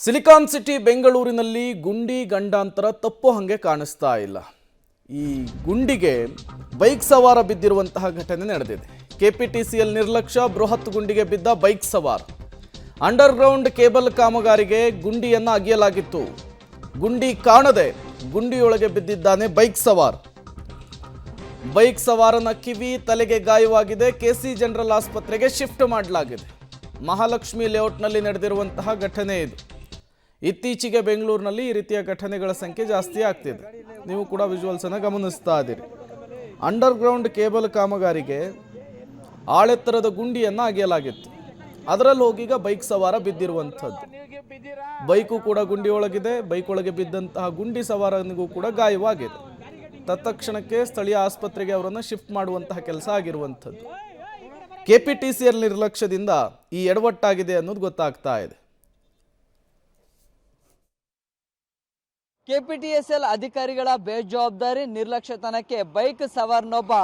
Silicon city ಬೆಂಗಳೂರಿನಲ್ಲಿ ಗುಂಡಿ ಗಂಡಾಂತರ ತಪ್ಪು ಹಂಗೆ ಕಾಣಿಸ್ತಾ ಇಲ್ಲ. ಈ ಗುಂಡಿಗೆ ಬೈಕ್ ಸವಾರ ಬಿದ್ದಿರುವಂತಹ ಘಟನೆ ನಡೆದಿದೆ. ಕೆಪಿಟಿಸಿಎಲ್ ನಿರ್ಲಕ್ಷ್ಯ, ಬೃಹತ್ ಗುಂಡಿಗೆ ಬಿದ್ದ ಬೈಕ್ ಸವಾರ. ಅಂಡರ್ಗ್ರೌಂಡ್ ಕೇಬಲ್ ಕಾಮಗಾರಿಗೆ ಗುಂಡಿಯನ್ನು ಅಗೆಯಲಾಗಿತ್ತು. ಗುಂಡಿ ಕಾಣದೆ ಗುಂಡಿಯೊಳಗೆ ಬಿದ್ದಿದ್ದಾನೆ ಬೈಕ್ ಸವಾರ. ಬೈಕ್ ಸವಾರನ ಕಿವಿ, ತಲೆಗೆ ಗಾಯವಾಗಿದೆ. ಕೆಸಿ ಜನರಲ್ ಆಸ್ಪತ್ರೆಗೆ ಶಿಫ್ಟ್ ಮಾಡಲಾಗಿದೆ. ಮಹಾಲಕ್ಷ್ಮಿ ಲೇಔಟ್ನಲ್ಲಿ ನಡೆದಿರುವಂತಹ ಘಟನೆ ಇದು. ಇತ್ತೀಚೆಗೆ ಬೆಂಗಳೂರಿನಲ್ಲಿ ಈ ರೀತಿಯ ಘಟನೆಗಳ ಸಂಖ್ಯೆ ಜಾಸ್ತಿ ಆಗ್ತಿದೆ. ನೀವು ಕೂಡ ವಿಜುವಲ್ಸ್ ಅನ್ನು ಗಮನಿಸ್ತಾ ಇದ್ದೀರಿ. ಅಂಡರ್ಗ್ರೌಂಡ್ ಕೇಬಲ್ ಕಾಮಗಾರಿಗೆ ಆಳೆತ್ತರದ ಗುಂಡಿಯನ್ನು ಅಗೆಯಲಾಗಿತ್ತು. ಅದರಲ್ಲಿ ಹೋಗೀಗ ಬೈಕ್ ಸವಾರ ಬಿದ್ದಿರುವಂಥದ್ದು. ಬೈಕು ಕೂಡ ಗುಂಡಿ ಒಳಗಿದೆ. ಬೈಕ್ ಒಳಗೆ ಬಿದ್ದಂತಹ ಗುಂಡಿ ಸವಾರನಿಗೂ ಕೂಡ ಗಾಯವಾಗಿದೆ. ತತ್ಕ್ಷಣಕ್ಕೆ ಸ್ಥಳೀಯ ಆಸ್ಪತ್ರೆಗೆ ಅವರನ್ನು ಶಿಫ್ಟ್ ಮಾಡುವಂತಹ ಕೆಲಸ ಆಗಿರುವಂಥದ್ದು. ಕೆಪಿಟಿಸಿಎಲ್ ನಿರ್ಲಕ್ಷ್ಯದಿಂದ ಈ ಎಡವಟ್ಟಾಗಿದೆ ಅನ್ನೋದು ಗೊತ್ತಾಗ್ತಾ ಇದೆ. ಕೆಪಿಟಿಸಿಎಲ್ ಅಧಿಕಾರಿಗಳ ಬೇಜವಾಬ್ದಾರಿ ನಿರ್ಲಕ್ಷ್ಯತನಕ್ಕೆ ಬೈಕ್ ಸವಾರನೊಬ್ಬ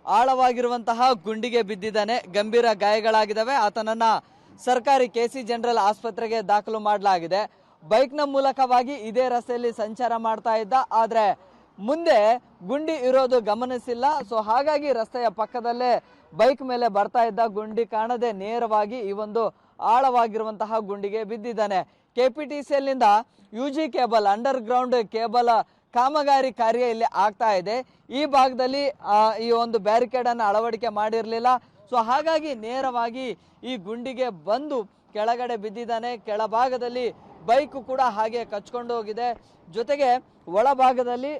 ಆಳವಾಗಿರುವಂತಹ ಗುಂಡಿಗೆ ಬಿದ್ದಿದ್ದಾನೆ. ಗಂಭೀರ ಗಾಯಗಳಾಗಿದ್ದಾವೆ. ಆತನನ್ನ ಸರ್ಕಾರಿ ಕೆಸಿ ಜನರಲ್ ಆಸ್ಪತ್ರೆಗೆ ದಾಖಲು ಮಾಡಲಾಗಿದೆ. ಬೈಕ್ನ ಮೂಲಕವಾಗಿ ಇದೇ ರಸ್ತೆಯಲ್ಲಿ ಸಂಚಾರ ಮಾಡ್ತಾ ಇದ್ದ, ಆದ್ರೆ ಮುಂದೆ ಗುಂಡಿ ಇರೋದು ಗಮನಿಸಿಲ್ಲ. ಸೊ ಹಾಗಾಗಿ ರಸ್ತೆಯ ಪಕ್ಕದಲ್ಲೇ ಬೈಕ್ ಮೇಲೆ ಬರ್ತಾ ಇದ್ದ ಗುಂಡಿ ಕಾಣದೆ ನೇರವಾಗಿ ಈ ಒಂದು ಆಳವಾಗಿರುವಂತಹ ಗುಂಡಿಗೆ ಬಿದ್ದಿದ್ದಾನೆ. ಕೆಪಿಟಿಸಿಎಲ್ ನಿಂದ UG cable, under ground cable ಕಾಮಗಾರಿ ಕಾರ್ಯ ಇಲ್ಲಿ ಆಗ್ತಾ ಇದೆ. ಈ ಭಾಗದಲ್ಲಿ ಈ ಒಂದು ಬ್ಯಾರಿಕೇಡ್ ಅನ್ನು ಅಳವಡಿಕೆ ಮಾಡಿರಲಿಲ್ಲ. ಸೊ ಹಾಗಾಗಿ ನೇರವಾಗಿ ಈ ಗುಂಡಿಗೆ ಬಂದು ಕೆಳಗಡೆ ಬಿದ್ದಿದ್ದಾನೆ. ಕೆಳಭಾಗದಲ್ಲಿ ಬೈಕ್ ಕೂಡ ಹಾಗೆ ಕಚ್ಕೊಂಡು ಹೋಗಿದೆ. ಜೊತೆಗೆ ಒಳಭಾಗದಲ್ಲಿ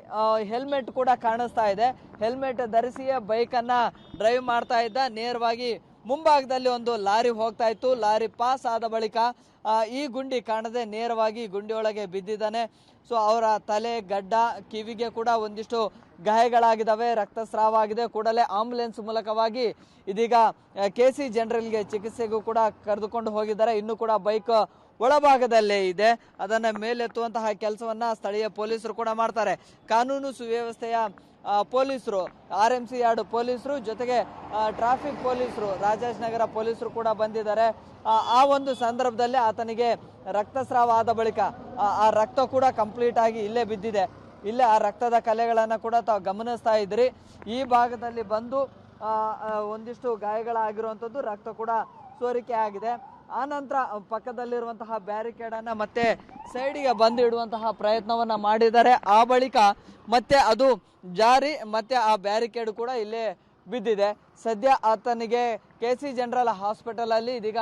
ಹೆಲ್ಮೆಟ್ ಕೂಡ ಕಾಣಿಸ್ತಾ ಇದೆ. ಹೆಲ್ಮೆಟ್ ಧರಿಸಿಯೇ ಬೈಕನ್ನ ಡ್ರೈವ್ ಮಾಡ್ತಾ ಇದ್ದ. ನೇರವಾಗಿ ಮುಂಭಾಗದಲ್ಲಿ ಒಂದು ಲಾರಿ ಹೋಗ್ತಾ ಇತ್ತು. ಲಾರಿ ಪಾಸ್ ಆದ ಬಳಿಕ ಈ ಗುಂಡಿ ಕಾಣದೆ ನೇರವಾಗಿ ಗುಂಡಿಯೊಳಗೆ ಬಿದ್ದಿದ್ದಾನೆ. ಸೊ ಅವರ ತಲೆ, ಗಡ್ಡ, ಕಿವಿಗೆ ಕೂಡ ಒಂದಿಷ್ಟು ಗಾಯಗಳಾಗಿದ್ದಾವೆ. ರಕ್ತಸ್ರಾವ ಆಗಿದೆ. ಕೂಡಲೇ ಆಂಬುಲೆನ್ಸ್ ಮೂಲಕವಾಗಿ ಇದೀಗ ಕೆಸಿ ಜನರಲ್ಗೆ ಚಿಕಿತ್ಸೆಗೂ ಕೂಡ ಕರೆದುಕೊಂಡು ಹೋಗಿದ್ದಾರೆ. ಇನ್ನು ಕೂಡ ಬೈಕ್ ಒಳಭಾಗದಲ್ಲೇ ಇದೆ. ಅದನ್ನ ಮೇಲೆತ್ತುವಂತಹ ಕೆಲಸವನ್ನ ಸ್ಥಳೀಯ ಪೊಲೀಸರು ಕೂಡ ಮಾಡ್ತಾರೆ. ಕಾನೂನು ಸುವ್ಯವಸ್ಥೆಯ ಪೊಲೀಸರು, RMC ಯಾರ್ಡ್ ಪೊಲೀಸರು, ಜೊತೆಗೆ ಟ್ರಾಫಿಕ್ ಪೊಲೀಸರು, ರಾಜಾಜಿನಗರ ಪೊಲೀಸರು ಕೂಡ ಬಂದಿದ್ದಾರೆ. ಆ ಒಂದು ಸಂದರ್ಭದಲ್ಲಿ ಆತನಿಗೆ ರಕ್ತಸ್ರಾವ ಆದ ಬಳಿಕ ಆ ರಕ್ತ ಕೂಡ ಕಂಪ್ಲೀಟ್ ಆಗಿ ಇಲ್ಲೇ ಬಿದ್ದಿದೆ. ಇಲ್ಲೇ ಆ ರಕ್ತದ ಕಲೆಗಳನ್ನ ಕೂಡ ತಾವು ಗಮನಿಸ್ತಾ ಇದ್ರಿ. ಈ ಭಾಗದಲ್ಲಿ ಬಂದು ಒಂದಿಷ್ಟು ಗಾಯಗಳಾಗಿರುವಂಥದ್ದು, ರಕ್ತ ಕೂಡ ಸೋರಿಕೆ ಆಗಿದೆ. ಆ ನಂತರ ಪಕ್ಕದಲ್ಲಿರುವಂತಹ ಬ್ಯಾರಿಕೇಡ್ ಅನ್ನ ಮತ್ತೆ ಸೈಡಿಗೆ ಬಂದು ಇಡುವಂತಹ ಪ್ರಯತ್ನವನ್ನ ಮಾಡಿದ್ದಾರೆ. ಆ ಬಳಿಕ ಮತ್ತೆ ಅದು ಜಾರಿ ಮತ್ತೆ ಆ ಬ್ಯಾರಿಕೇಡ್ ಕೂಡ ಇಲ್ಲೇ ಬಿದ್ದಿದೆ. ಸದ್ಯ ಆತನಿಗೆ ಕೆಸಿ ಜನರಲ್ ಹಾಸ್ಪಿಟಲ್ ಅಲ್ಲಿ ಇದೀಗ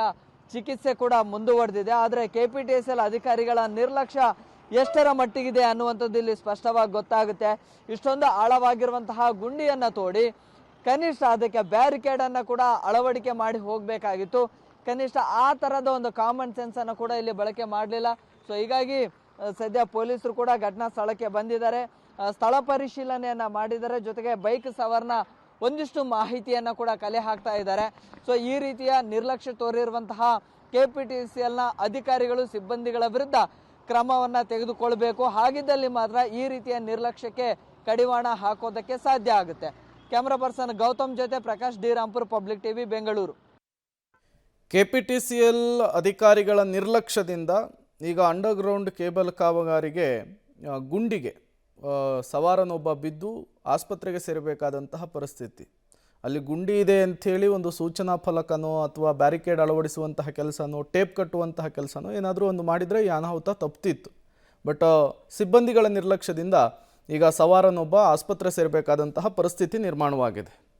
ಚಿಕಿತ್ಸೆ ಕೂಡ ಮುಂದುವರೆದಿದೆ. ಆದರೆ ಕೆಪಿಟಿಸಿಎಲ್ ಅಧಿಕಾರಿಗಳ ನಿರ್ಲಕ್ಷ್ಯ ಎಷ್ಟರ ಮಟ್ಟಿಗಿದೆ ಅನ್ನುವಂಥದ್ದು ಇಲ್ಲಿ ಸ್ಪಷ್ಟವಾಗಿ ಗೊತ್ತಾಗುತ್ತೆ. ಇಷ್ಟೊಂದು ಆಳವಾಗಿರುವಂತಹ ಗುಂಡಿಯನ್ನ ತೋಡಿ ಕನಿಷ್ಠ ಅದಕ್ಕೆ ಬ್ಯಾರಿಕೇಡ್ ಅನ್ನ ಕೂಡ ಅಳವಡಿಕೆ ಮಾಡಿ ಹೋಗಬೇಕಾಗಿತ್ತು. ಕನಿಷ್ಠ ಆ ತರದ ಒಂದು ಕಾಮನ್ ಸೆನ್ಸ್ ಅನ್ನು ಕೂಡ ಇಲ್ಲಿ ಬಳಕೆ ಮಾಡಲಿಲ್ಲ. ಸೊ ಹೀಗಾಗಿ ಸದ್ಯ ಪೊಲೀಸರು ಕೂಡ ಘಟನಾ ಸ್ಥಳಕ್ಕೆ ಬಂದಿದ್ದಾರೆ. ಸ್ಥಳ ಪರಿಶೀಲನೆಯನ್ನ ಮಾಡಿದ್ದಾರೆ. ಜೊತೆಗೆ ಬೈಕ್ ಸವಾರನ ಒಂದಿಷ್ಟು ಮಾಹಿತಿಯನ್ನ ಕೂಡ ಕಲೆ ಹಾಕ್ತಾ ಇದ್ದಾರೆ. ಸೊ ಈ ರೀತಿಯ ನಿರ್ಲಕ್ಷ್ಯ ತೋರಿರುವಂತಹ ಕೆಪಿಟಿಸಿಎಲ್ನ ಅಧಿಕಾರಿಗಳು, ಸಿಬ್ಬಂದಿಗಳ ವಿರುದ್ಧ ಕ್ರಮವನ್ನ ತೆಗೆದುಕೊಳ್ಬೇಕು. ಹಾಗಿದ್ದಲ್ಲಿ ಮಾತ್ರ ಈ ರೀತಿಯ ನಿರ್ಲಕ್ಷ್ಯಕ್ಕೆ ಕಡಿವಾಣ ಹಾಕೋದಕ್ಕೆ ಸಾಧ್ಯ ಆಗುತ್ತೆ. ಕ್ಯಾಮರಾ ಪರ್ಸನ್ ಗೌತಮ್ ಜೊತೆ Prakash, D Rampur, public TV, Bengaluru. KPTCL ಅಧಿಕಾರಿಗಳ ನಿರ್ಲಕ್ಷ್ಯದಿಂದ ಈಗ ಅಂಡರ್ಗ್ರೌಂಡ್ ಕೇಬಲ್ ಕಾಮಗಾರಿಗೆ ಗುಂಡಿಗೆ ಸವಾರನೊಬ್ಬ ಬಿದ್ದು ಆಸ್ಪತ್ರೆಗೆ ಸೇರಬೇಕಾದಂತಹ ಪರಿಸ್ಥಿತಿ. ಅಲ್ಲಿ ಗುಂಡಿ ಇದೆ ಅಂಥೇಳಿ ಒಂದು ಸೂಚನಾ ಫಲಕನೋ ಅಥವಾ ಬ್ಯಾರಿಕೇಡ್ ಅಳವಡಿಸುವಂತಹ ಕೆಲಸನೋ, ಟೇಪ್ ಕಟ್ಟುವಂತಹ ಕೆಲಸನೋ ಏನಾದರೂ ಒಂದು ಮಾಡಿದರೆ ಈ ಅನಾಹುತ ತಪ್ತಿತ್ತು. ಬಟ್ ಸಿಬ್ಬಂದಿಗಳ ನಿರ್ಲಕ್ಷ್ಯದಿಂದ ಈಗ ಸವಾರನೊಬ್ಬ ಆಸ್ಪತ್ರೆ ಸೇರಬೇಕಾದಂತಹ ಪರಿಸ್ಥಿತಿ ನಿರ್ಮಾಣವಾಗಿದೆ.